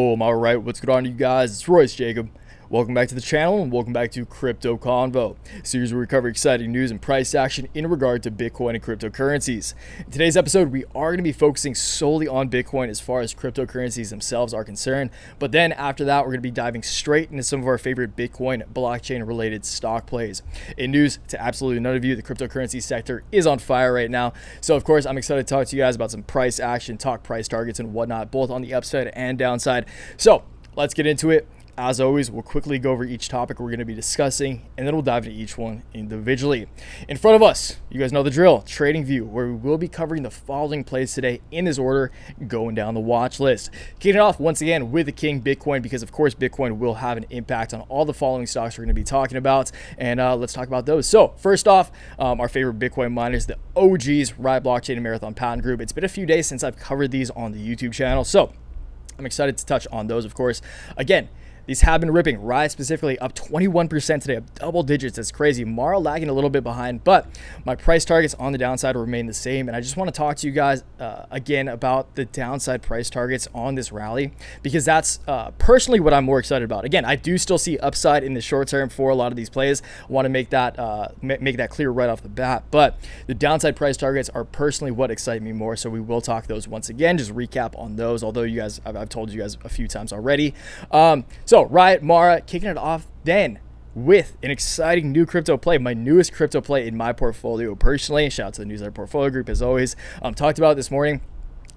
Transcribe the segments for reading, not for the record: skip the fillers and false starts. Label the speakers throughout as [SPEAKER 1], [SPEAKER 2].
[SPEAKER 1] All right, what's going on, you guys? It's Royce Jacob. Welcome back to the channel and welcome back to Crypto Convo, a series where we cover exciting news and price action in regard to Bitcoin and cryptocurrencies. In today's episode, we are going to be focusing solely on Bitcoin as far as cryptocurrencies themselves are concerned. But then after that, we're going to be diving straight into some of our favorite Bitcoin blockchain related stock plays. In news to absolutely none of you, the cryptocurrency sector is on fire right now. So of course, I'm excited to talk to you guys about some price action, talk price targets and whatnot, both on the upside and downside. So let's get into it. As always, we'll quickly go over each topic we're going to be discussing, and then we'll dive into each one individually. In front of us, you guys know the drill, TradingView, where we will be covering the following plays today in this order, going down the watch list. Kicking it off once again with the king, Bitcoin, because of course Bitcoin will have an impact on all the following stocks we're going to be talking about, and let's talk about those. So first off, our favorite Bitcoin miners, the OGs, Riot Blockchain and Marathon Patent Group. It's been a few days since I've covered these on the YouTube channel, so I'm excited to touch on those, of course. Again, these have been ripping. Riot specifically up 21% today, up double digits. That's crazy. Mara lagging a little bit behind, but my price targets on the downside will remain the same. And I just want to talk to you guys again about the downside price targets on this rally, because that's personally what I'm more excited about. Again, I do still see upside in the short term for a lot of these plays. I want to make that clear right off the bat. But the downside price targets are personally what excite me more. So we will talk those once again. Just recap on those. Although you guys, I've told you guys a few times already. So Riot, Mara, kicking it off then with an exciting new crypto play, my newest crypto play in my portfolio personally. Shout out to the newsletter portfolio group as always. Talked about it this morning.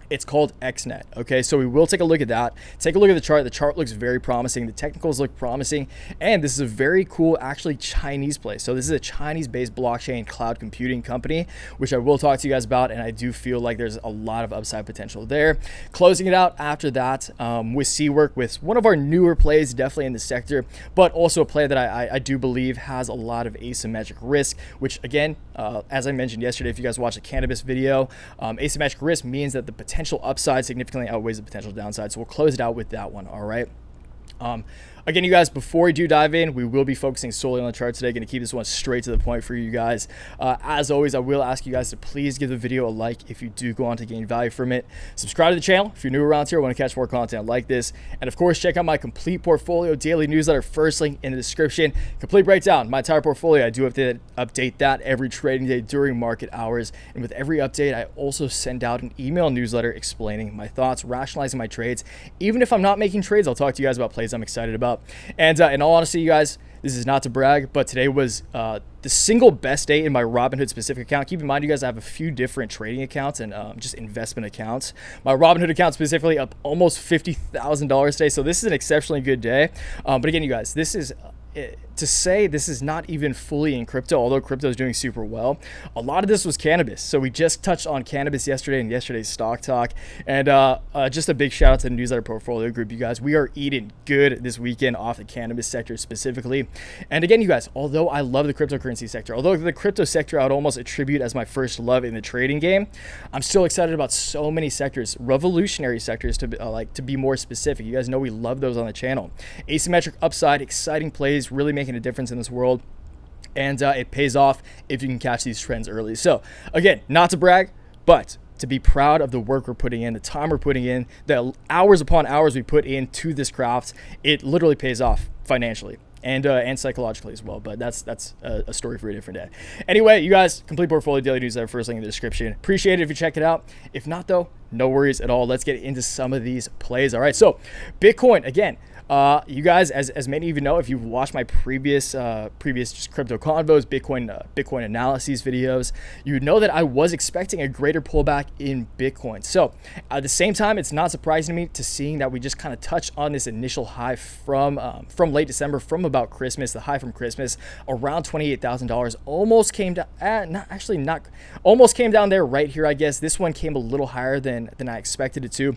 [SPEAKER 1] It's called XNET. Okay, so we will take a look at that. Take a look at the chart. The chart looks very promising. The technicals look promising. And this is a very cool, actually Chinese play. So this is a Chinese-based blockchain cloud computing company, which I will talk to you guys about. And I do feel like there's a lot of upside potential there. Closing it out after that with CWRK, with one of our newer plays, definitely in the sector, but also a play that I do believe has a lot of asymmetric risk, which again, as I mentioned yesterday, if you guys watched the cannabis video, asymmetric risk means that the potential upside significantly outweighs the potential downside. So we'll close it out with that one. All right. Again, you guys, before we do dive in, we will be focusing solely on the chart today. Going to keep this one straight to the point for you guys. As always, I will ask you guys to please give the video a like if you do go on to gain value from it. Subscribe to the channel if you're new around here, want to catch more content like this. And of course, check out my complete portfolio daily newsletter, first link in the description. Complete breakdown, my entire portfolio. I do update that every trading day during market hours. And with every update, I also send out an email newsletter explaining my thoughts, rationalizing my trades. Even if I'm not making trades, I'll talk to you guys about plays I'm excited about. And in all honesty, you guys, this is not to brag, but today was the single best day in my Robinhood specific account. Keep in mind, you guys, I have a few different trading accounts and just investment accounts. My Robinhood account specifically up almost $50,000 today. So this is an exceptionally good day. But again, you guys, this is to say this is not even fully in crypto, although crypto is doing super well. A lot of this was cannabis. So we just touched on cannabis yesterday in yesterday's stock talk. And just a big shout out to the newsletter portfolio group, you guys. We are eating good this weekend off the cannabis sector specifically. And again, you guys, although I love the cryptocurrency sector, although the crypto sector I would almost attribute as my first love in the trading game, I'm still excited about so many sectors, revolutionary sectors to be more specific. You guys know we love those on the channel. Asymmetric upside, exciting plays, really making a difference in this world, and it pays off if you can catch these trends early. So again, not to brag, but to be proud of the work we're putting in, the time we're putting in, the hours upon hours we put into this craft. It literally pays off financially and psychologically as well, but that's a story for a different day. Anyway, you guys, complete portfolio daily newsletter, first link in the description. Appreciate it if you check it out. If not though, no worries at all. Let's get into some of these plays. All right, so Bitcoin again. You guys, as many of you know, if you've watched my previous just crypto convos, Bitcoin analyses videos, you know that I was expecting a greater pullback in Bitcoin. So at the same time, it's not surprising to me to seeing that we just kind of touched on this initial high from late December, from about Christmas, the high from Christmas, around $28,000, almost came down, almost came down there right here, I guess. This one came a little higher than I expected it to.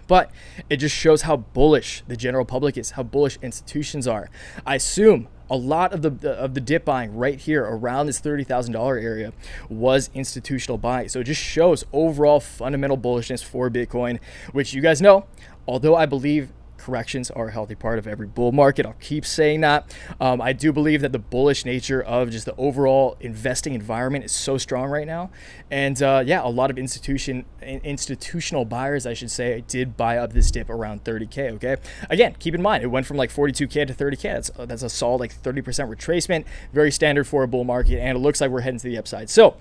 [SPEAKER 1] But it just shows how bullish the general public is, how bullish institutions are. I assume a lot of the dip buying right here around this $30,000 area was institutional buying. So it just shows overall fundamental bullishness for Bitcoin, which you guys know, although I believe corrections are a healthy part of every bull market. I'll keep saying that. I do believe that the bullish nature of just the overall investing environment is so strong right now. And yeah, a lot of institutional buyers, I should say, did buy up this dip around 30K, okay? Again, keep in mind, it went from like 42K to 30K. That's a solid like 30% retracement, very standard for a bull market, and it looks like we're heading to the upside. So,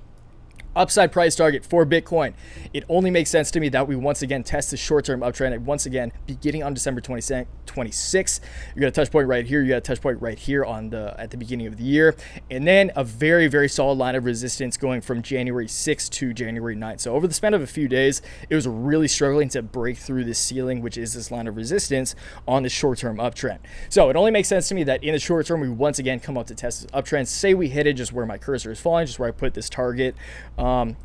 [SPEAKER 1] upside price target for Bitcoin. It only makes sense to me that we once again test the short-term uptrend. And once again, beginning on December 26th, you got a touch point right here. You got a touch point right here at the beginning of the year. And then a very, very solid line of resistance going from January 6th to January 9th. So over the span of a few days, it was really struggling to break through this ceiling, which is this line of resistance on the short-term uptrend. So it only makes sense to me that in the short term, we once again come up to test this uptrend. Say we hit it just where my cursor is falling, just where I put this target.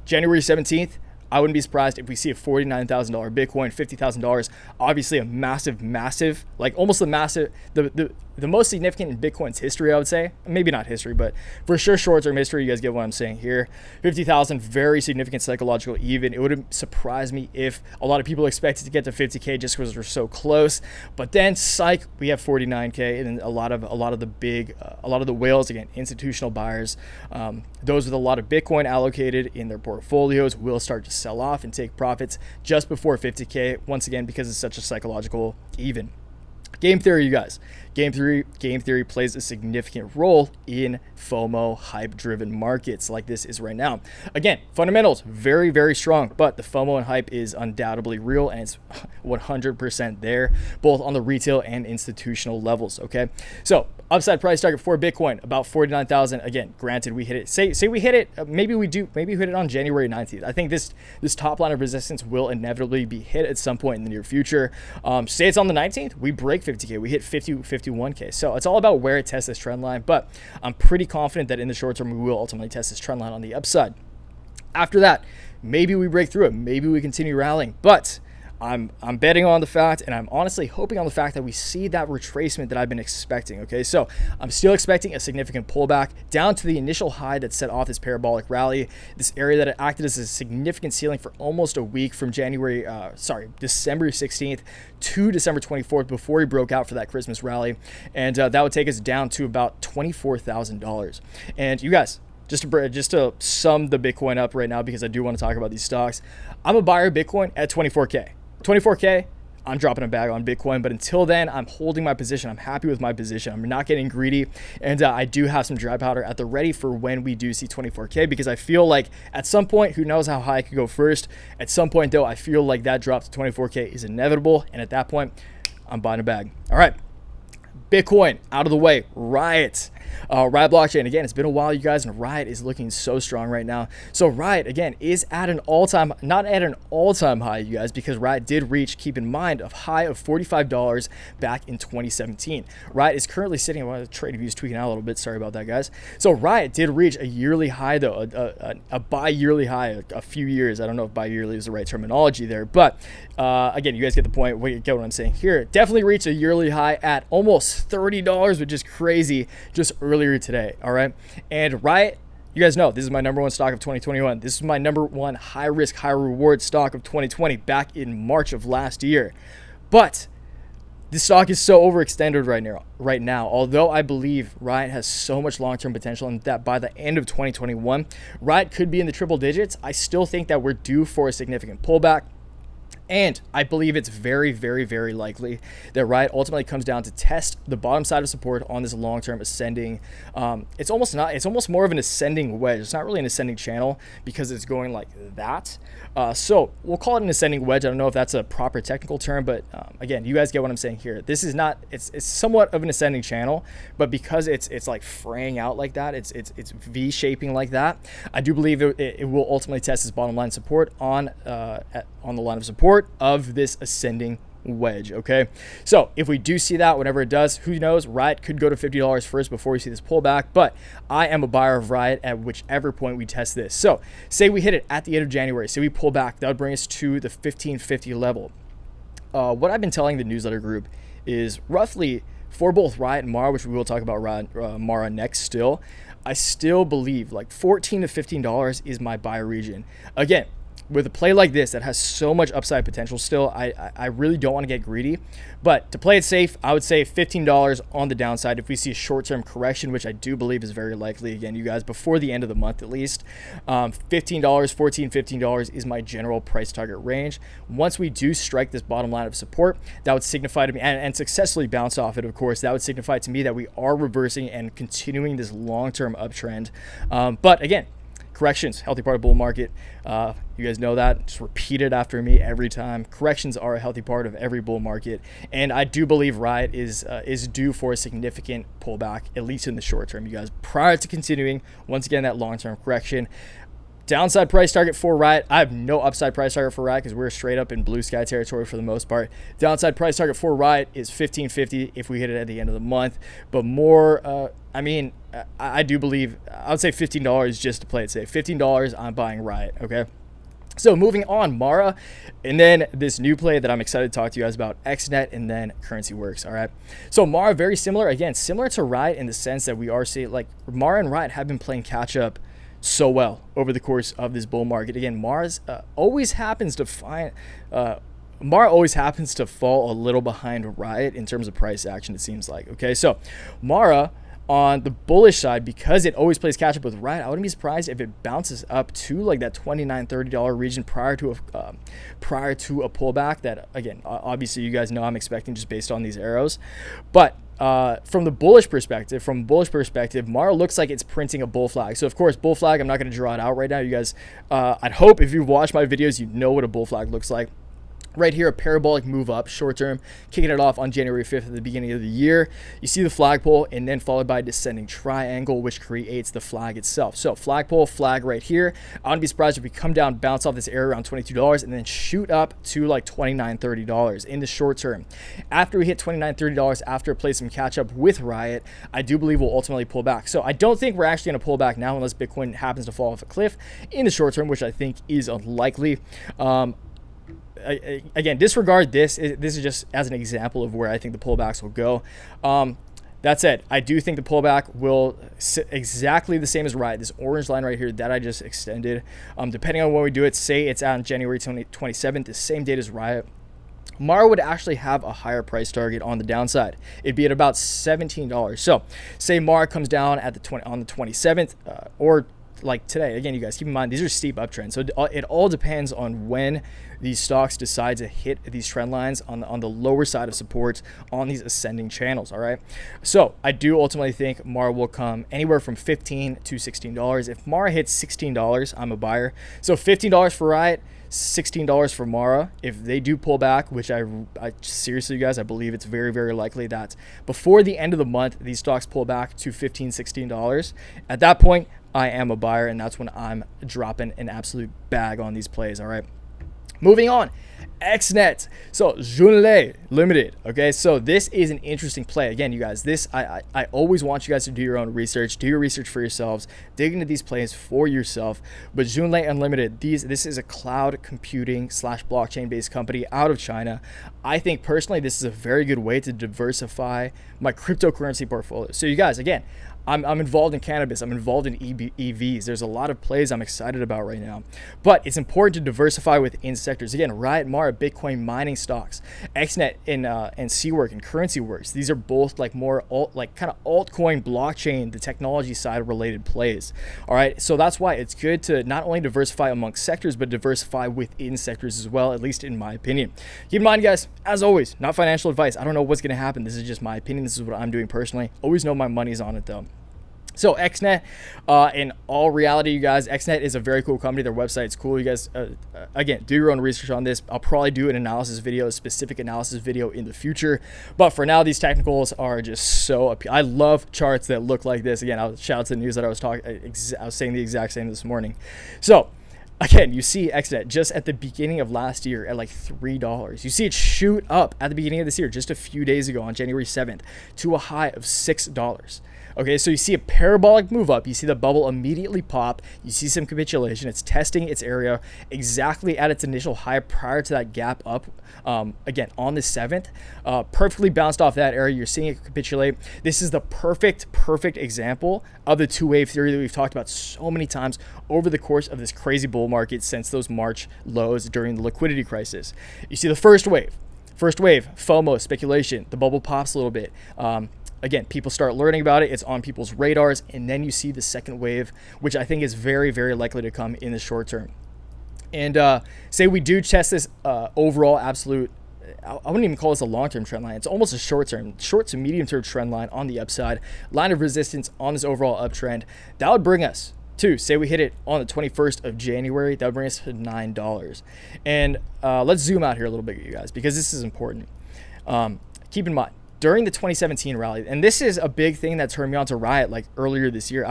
[SPEAKER 1] January 17th, I wouldn't be surprised if we see a $49,000 Bitcoin, $50,000. Obviously a massive, like almost the most significant in Bitcoin's history, I would say. Maybe not history, but for sure short-term history. You guys get what I'm saying here. 50,000, very significant psychological even. It wouldn't surprise me if a lot of people expected to get to 50K just because we're so close. But then, psych, we have 49K, and then a lot of the whales, again, institutional buyers, those with a lot of Bitcoin allocated in their portfolios will start to sell off and take profits just before 50K. Once again, because it's such a psychological even. Game theory, you guys. Game theory plays a significant role in FOMO hype-driven markets like this is right now. Again, fundamentals, very, very strong, but the FOMO and hype is undoubtedly real, and it's 100% there, both on the retail and institutional levels, okay? So, upside price target for Bitcoin, about 49,000. Again, granted, we hit it. Say we hit it, maybe we hit it on January 19th. I think this top line of resistance will inevitably be hit at some point in the near future. Say it's on the 19th, we break 50K, we hit 51K. So it's all about where it tests this trend line, but I'm pretty confident that in the short term, we will ultimately test this trend line on the upside. After that, maybe we break through it. Maybe we continue rallying, but I'm betting on the fact, and I'm honestly hoping on the fact that we see that retracement that I've been expecting, okay? So I'm still expecting a significant pullback down to the initial high that set off this parabolic rally, this area that acted as a significant ceiling for almost a week from December 16th to December 24th before he broke out for that Christmas rally. And that would take us down to about $24,000. And you guys, just to sum the Bitcoin up right now, because I do want to talk about these stocks, I'm a buyer of Bitcoin at 24K. 24K, I'm dropping a bag on Bitcoin, but until then, I'm holding my position. I'm happy with my position. I'm not getting greedy, and I do have some dry powder at the ready for when we do see 24K, because I feel like at some point, who knows how high I could go first. At some point, though, I feel like that drop to 24K is inevitable, and at that point, I'm buying a bag. All right, Bitcoin out of the way. RIOT. RIOT blockchain, again, it's been a while, you guys, and RIOT is looking so strong right now. So RIOT, again, is at an all-time, not at an all-time high, you guys, because RIOT did reach, keep in mind, a high of $45 back in 2017. RIOT is currently sitting, well, the trading view is tweaking out a little bit, sorry about that, guys. So RIOT did reach a yearly high, though, a bi-yearly high, a few years. I don't know if bi-yearly is the right terminology there, but again, you guys get the point, get what I'm saying here. Definitely reached a yearly high at almost $30, which is crazy, just earlier today. All right, and RIOT, you guys know this is my number one stock of 2021. This is my number one high risk, high reward stock of 2020 back in March of last year. But this stock is so overextended right now. Although I believe RIOT has so much long-term potential, and that by the end of 2021, RIOT could be in the triple digits, I still think that we're due for a significant pullback. And I believe it's very, very, very likely that RIOT ultimately comes down to test the bottom side of support on this long-term ascending. It's almost more of an ascending wedge. It's not really an ascending channel because it's going like that. So we'll call it an ascending wedge. I don't know if that's a proper technical term, but again, you guys get what I'm saying here. This is not. It's somewhat of an ascending channel, but because it's like fraying out like that, it's V-shaping like that. I do believe it will ultimately test its bottom line support on the line of support of this ascending wedge. Okay, so if we do see that, whenever it does, who knows, RIOT could go to $50 first before we see this pullback, but I am a buyer of RIOT at whichever point we test this. So say we hit it at the end of January, say we pull back, that would bring us to the 1550 level. What I've been telling the newsletter group is roughly for both RIOT and Mara, which we will talk about Mara next still, I still believe like $14 to $15 is my buy region. Again, with a play like this that has so much upside potential still, I really don't want to get greedy. But to play it safe, I would say $15 on the downside if we see a short-term correction, which I do believe is very likely, again, you guys, before the end of the month at least. $15, $15 is my general price target range. Once we do strike this bottom line of support, that would signify to me, and successfully bounce off it, of course, that would signify to me that we are reversing and continuing this long-term uptrend. But again, corrections, healthy part of bull market. You guys know that. Just repeat it after me every time. Corrections are a healthy part of every bull market, and I do believe RIOT is due for a significant pullback, at least in the short term, you guys, prior to continuing once again that long-term correction. Downside price target for RIOT. I have no upside price target for RIOT because we're straight up in blue sky territory for the most part. Downside price target for RIOT is $15.50 if we hit it at the end of the month. But more, I do believe, I would say $15 just to play it safe. $15, I'm buying RIOT, okay? So moving on, Mara, and then this new play that I'm excited to talk to you guys about, XNET, and then CurrencyWorks, all right? So Mara, very similar, again, similar to RIOT in the sense that we are seeing, like, Mara and RIOT have been playing catch up so well over the course of this bull market. Again, Mara always happens to fall a little behind RIOT in terms of price action, it seems like. Okay, so Mara on the bullish side, because it always plays catch up with RIOT, I wouldn't be surprised if it bounces up to like that $29-$30 region prior to a pullback. That, again, obviously you guys know I'm expecting just based on these arrows, but from the bullish perspective, Mara looks like it's printing a bull flag. So of course, bull flag, I'm not going to draw it out right now. You guys, I'd hope if you've watched my videos, you know what a bull flag looks like. Right here, a parabolic move up, short term, kicking it off on January 5th at the beginning of the year. You see the flagpole, and then followed by a descending triangle, which creates the flag itself. So flagpole, flag right here. I wouldn't be surprised if we come down, bounce off this area around $22, and then shoot up to like $29, $30 in the short term. After we hit $29, $30, after it plays some catch up with RIOT, I do believe we'll ultimately pull back. So I don't think we're actually going to pull back now unless Bitcoin happens to fall off a cliff in the short term, which I think is unlikely. Again, disregard this. This is just as an example of where I think the pullbacks will go. That said, I do think the pullback will sit exactly the same as RIOT. This orange line right here that I just extended, depending on when we do it, say it's on January 27th, the same date as RIOT. Mara would actually have a higher price target on the downside. It'd be at about $17. So say Mara comes down at on the 27th, or like today. Again, you guys keep in mind, these are steep uptrends. So it all depends on when these stocks decide to hit these trend lines on the lower side of support on these ascending channels. All right. So I do ultimately think Mara will come anywhere from $15 to $16. If Mara hits $16, I'm a buyer. So $15 for RIOT, $16 for Mara. If they do pull back, which I seriously, you guys, I believe it's very, very likely that before the end of the month, these stocks pull back to $15, $16. At that point, I am a buyer, and that's when I'm dropping an absolute bag on these plays. All right. Moving on, XNET. So Junlei Limited. Okay, so this is an interesting play. Again, you guys, this I always want you guys to do your own research, do your research for yourselves, dig into these plays for yourself. But Junlei Unlimited, this is a cloud computing / blockchain based company out of China. I think personally, this is a very good way to diversify my cryptocurrency portfolio. So you guys, again, I'm involved in cannabis. I'm involved in EVs. There's a lot of plays I'm excited about right now. But it's important to diversify within sectors. Again, RIOT, Mara, Bitcoin mining stocks, XNET and CWRK and CurrencyWorks. These are both like more kind of altcoin blockchain, the technology side related plays. All right. So that's why it's good to not only diversify amongst sectors, but diversify within sectors as well, at least in my opinion. Keep in mind, guys, as always, not financial advice. I don't know what's going to happen. This is just my opinion. This is what I'm doing personally. Always know my money's on it though. So XNET, in all reality, you guys, XNET is a very cool company. Their website's cool. You guys, again, do your own research on this. I'll probably do an analysis video, a specific analysis video in the future. But for now, these technicals are just so I love charts that look like this. Again, I'll shout out to the news that I was saying the exact same this morning. So again, you see XNET just at the beginning of last year at like $3. You see it shoot up at the beginning of this year, just a few days ago on January 7th, to a high of $6. Okay, so you see a parabolic move up. You see the bubble immediately pop. You see some capitulation. It's testing its area exactly at its initial high prior to that gap up. Again, on the 7th, perfectly bounced off that area. You're seeing it capitulate. This is the perfect example of the two-wave theory that we've talked about so many times over the course of this crazy bull market since those March lows during the liquidity crisis. You see the first wave, FOMO, speculation, the bubble pops a little bit. Again, people start learning about it. It's on people's radars. And then you see the second wave, which I think is very, very likely to come in the short term. And say we do test this overall absolute, I wouldn't even call this a long-term trend line. It's almost a short to medium-term trend line on the upside, line of resistance on this overall uptrend. That would bring us to, say we hit it on the 21st of January, that would bring us to $9. And let's zoom out here a little bit, you guys, because this is important. Keep in mind, during the 2017 rally, and this is a big thing that turned me on to RIOT like earlier this year.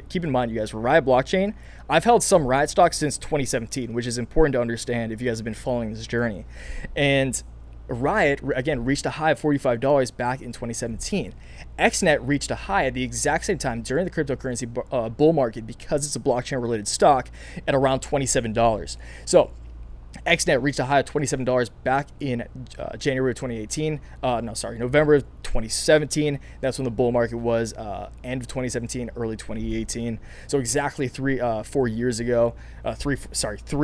[SPEAKER 1] Keep in mind, you guys, for RIOT blockchain, I've held some RIOT stocks since 2017, which is important to understand if you guys have been following this journey. And RIOT, again, reached a high of $45 back in 2017. XNET reached a high at the exact same time during the cryptocurrency bull market because it's a blockchain-related stock at around $27. So XNET reached a high of $27 back in November of 2017. That's when the bull market was, end of 2017, early 2018. So exactly 3 years ago. 3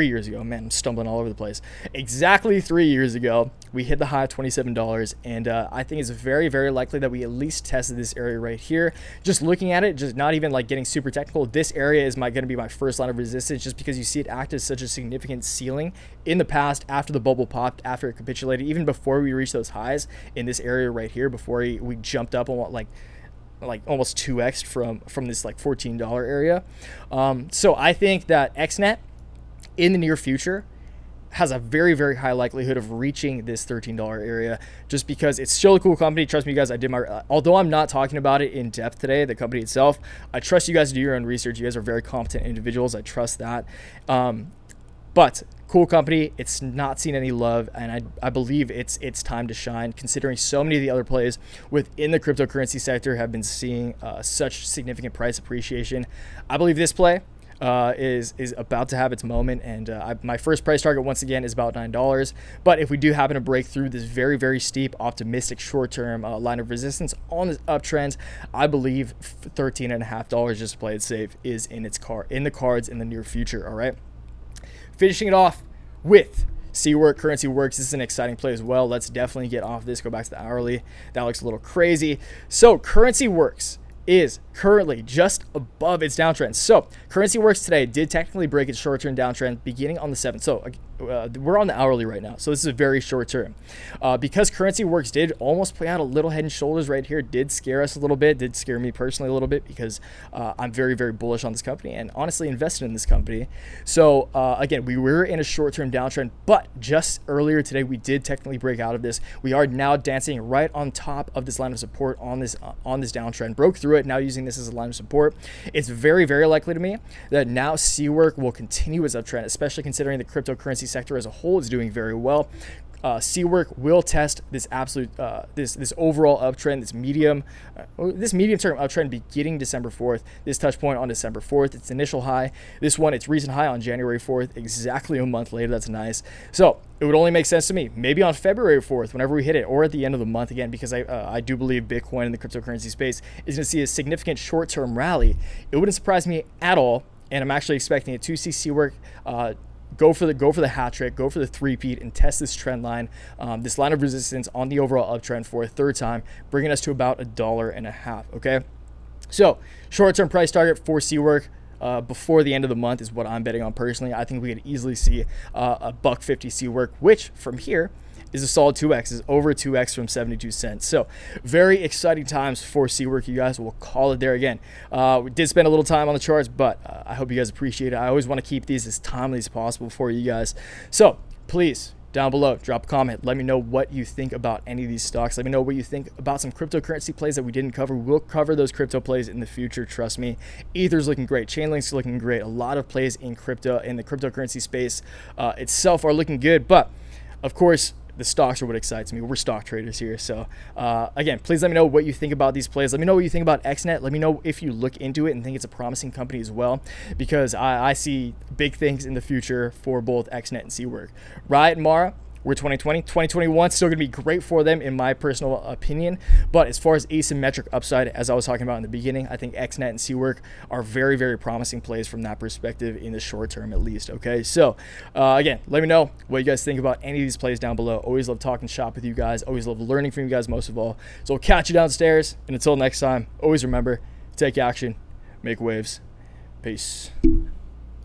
[SPEAKER 1] years ago. Man, I'm stumbling all over the place. Exactly 3 years ago, we hit the high of $27, and I think it's very, very likely that we at least tested this area right here. Just looking at it, just not even like getting super technical, this area is going to be my first line of resistance, just because you see it act as such a significant ceiling in the past after the bubble popped, after it capitulated, even before we reached those highs in this area right here, before we jumped up on like almost 2x from this like $14 area. So I think that XNET in the near future has a very, very high likelihood of reaching this $13 area, just because it's still a cool company. Trust me, guys, I did my, although I'm not talking about it in depth today, the company itself, I trust you guys to do your own research. You guys are very competent individuals. I trust that. But cool company, it's not seen any love, and I believe it's time to shine, considering so many of the other plays within the cryptocurrency sector have been seeing such significant price appreciation. I believe this play is about to have its moment, and my first price target once again is about $9. But if we do happen to break through this very, very steep, optimistic short-term line of resistance on this uptrend, I believe $13.50, just to play it safe, is in the cards in the near future. All right. Finishing it off with CWRK Currency Works. This is an exciting play as well. Let's definitely get off this. Go back to the hourly. That looks a little crazy. So Currency Works is currently just above its downtrend. So Currency Works today did technically break its short-term downtrend beginning on the 7th. So we're on the hourly right now. So this is a very short term. Because Currency Works did almost play out a little head and shoulders right here, did scare us a little bit, did scare me personally a little bit, because I'm very, very bullish on this company and honestly invested in this company. So again, we were in a short-term downtrend, but just earlier today, we did technically break out of this. We are now dancing right on top of this line of support on this downtrend, broke through it, now using this as a line of support. It's very, very likely to me that now CWRK will continue its uptrend, especially considering the cryptocurrency sector as a whole is doing very well. CWRK will test this absolute this overall uptrend, this medium term uptrend beginning December 4th. This touch point on December 4th, its initial high. This one, its recent high on January 4th, exactly a month later. That's nice. So it would only make sense to me, maybe on February 4th, whenever we hit it, or at the end of the month again, because I do believe Bitcoin in the cryptocurrency space is going to see a significant short-term rally. It wouldn't surprise me at all, and I'm actually expecting it to see CWRK go for the hat trick, go for the three-peat, and test this trend line, this line of resistance on the overall uptrend for a third time, bringing us to about $1.50. Okay, so short-term price target for CWRK before the end of the month is what I'm betting on personally. I think we could easily see a $1.50 CWRK, which from here is a solid 2x, is over 2x from 72 cents. So very exciting times for CWRK, you guys. We'll call it there again. We did spend a little time on the charts, but I hope you guys appreciate it. I always want to keep these as timely as possible for you guys. So please, down below, drop a comment. Let me know what you think about any of these stocks. Let me know what you think about some cryptocurrency plays that we didn't cover. We'll cover those crypto plays in the future, trust me. Ether's looking great. Chainlink's looking great. A lot of plays in crypto, in the cryptocurrency space itself are looking good. But, of course, the stocks are what excites me. We're stock traders here. So again, please let me know what you think about these plays. Let me know what you think about XNET. Let me know if you look into it and think it's a promising company as well, because I see big things in the future for both XNET and CWRK. RIOT and Mara,
[SPEAKER 2] We're 2020. 2021 still going to be great for them in my personal opinion. But as far as asymmetric upside, as I was talking about in the beginning, I think XNET and CWRK are very, very promising plays from that perspective in the short term at least. Okay, so again, let me know what you guys think about any of these plays down below. Always love talking shop with you guys. Always love learning from you guys most of all. So we'll catch you downstairs. And until next time, always remember, take action, make waves. Peace.